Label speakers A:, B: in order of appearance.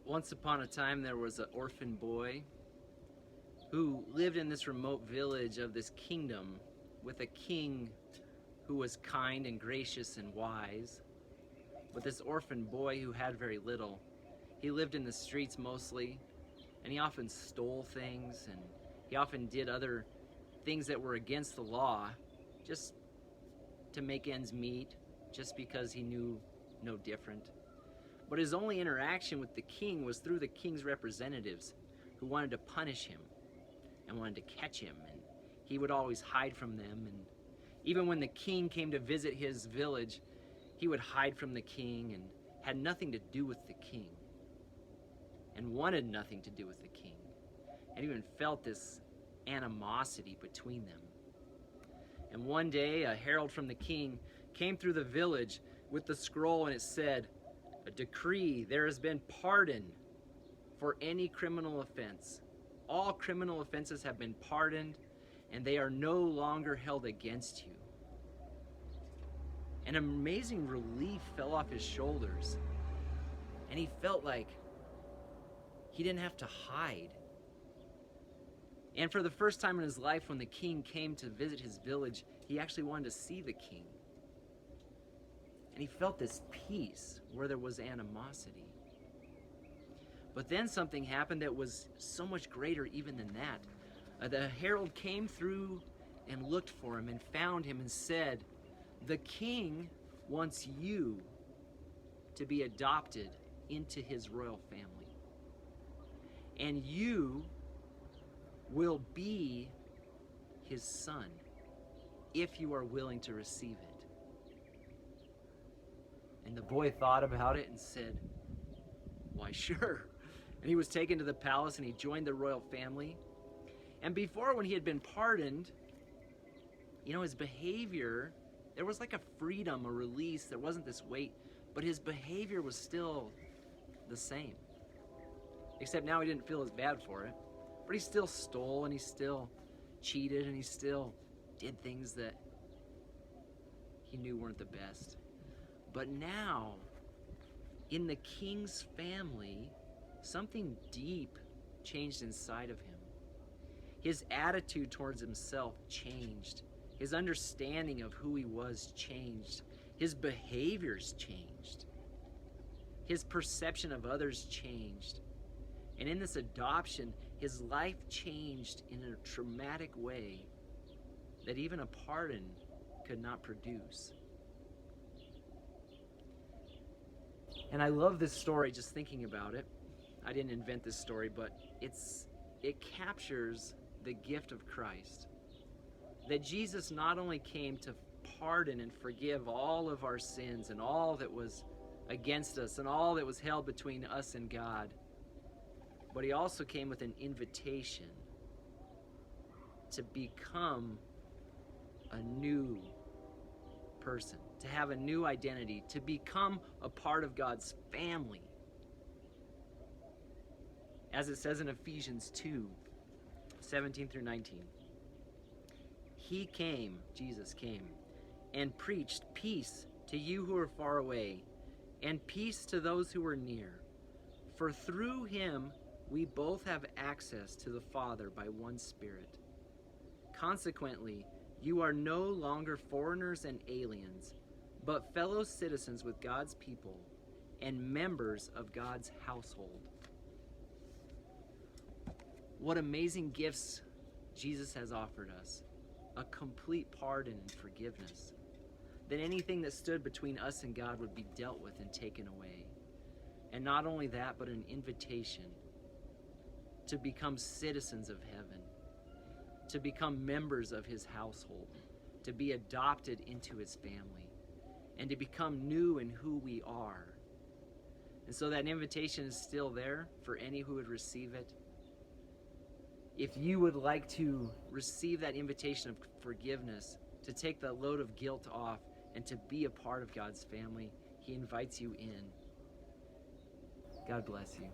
A: Once upon a time, there was an orphan boy who lived in this remote village of this kingdom with a king who was kind and gracious and wise. But this orphan boy who had very little, he lived in the streets mostly, and he often stole things, and he often did other things that were against the law just to make ends meet, just because he knew no different. But his only interaction with the king was through the king's representatives, who wanted to punish him and wanted to catch him, and he would always hide from them. And even when the king came to visit his village, he would hide from the king and had nothing to do with the king and wanted nothing to do with the king, and even felt this animosity between them. And one day a herald from the king came through the village with the scroll, and it said, "A decree, there has been pardon for any criminal offense. All criminal offenses have been pardoned, and they are no longer held against you." An amazing relief fell off his shoulders, and he felt like he didn't have to hide. And for the first time in his life, when the king came to visit his village, he actually wanted to see the king. And he felt this peace where there was animosity. But then something happened that was so much greater even than that. The herald came through and looked for him and found him and said, "The king wants you to be adopted into his royal family. And you will be his son if you are willing to receive it." And the boy thought about it and said, "Why, sure." And he was taken to the palace and he joined the royal family. And before, when he had been pardoned, his behavior, there was like a freedom, a release. There wasn't this weight, but his behavior was still the same. Except now he didn't feel as bad for it. But he still stole, and he still cheated, and he still did things that he knew weren't the best. But now, in the king's family, something deep changed inside of him. His attitude towards himself changed. His understanding of who he was changed. His behaviors changed. His perception of others changed. And in this adoption, his life changed in a traumatic way that even a pardon could not produce. And I love this story just thinking about it. I didn't invent this story, but it captures the gift of Christ. That Jesus not only came to pardon and forgive all of our sins and all that was against us and all that was held between us and God, but he also came with an invitation to become a new person, to have a new identity, to become a part of God's family. As it says in Ephesians 2:17 through 19. He came, Jesus came, and preached peace to you who are far away, and peace to those who are near. For through him we both have access to the Father by one Spirit. Consequently, you are no longer foreigners and aliens, but fellow citizens with God's people and members of God's household. What amazing gifts Jesus has offered us. A complete pardon and forgiveness. That anything that stood between us and God would be dealt with and taken away. And not only that, but an invitation to become citizens of heaven, to become members of his household, to be adopted into his family, and to become new in who we are. And so that invitation is still there for any who would receive it. If you would like to receive that invitation of forgiveness, to take the load of guilt off, and to be a part of God's family, he invites you in. God bless you.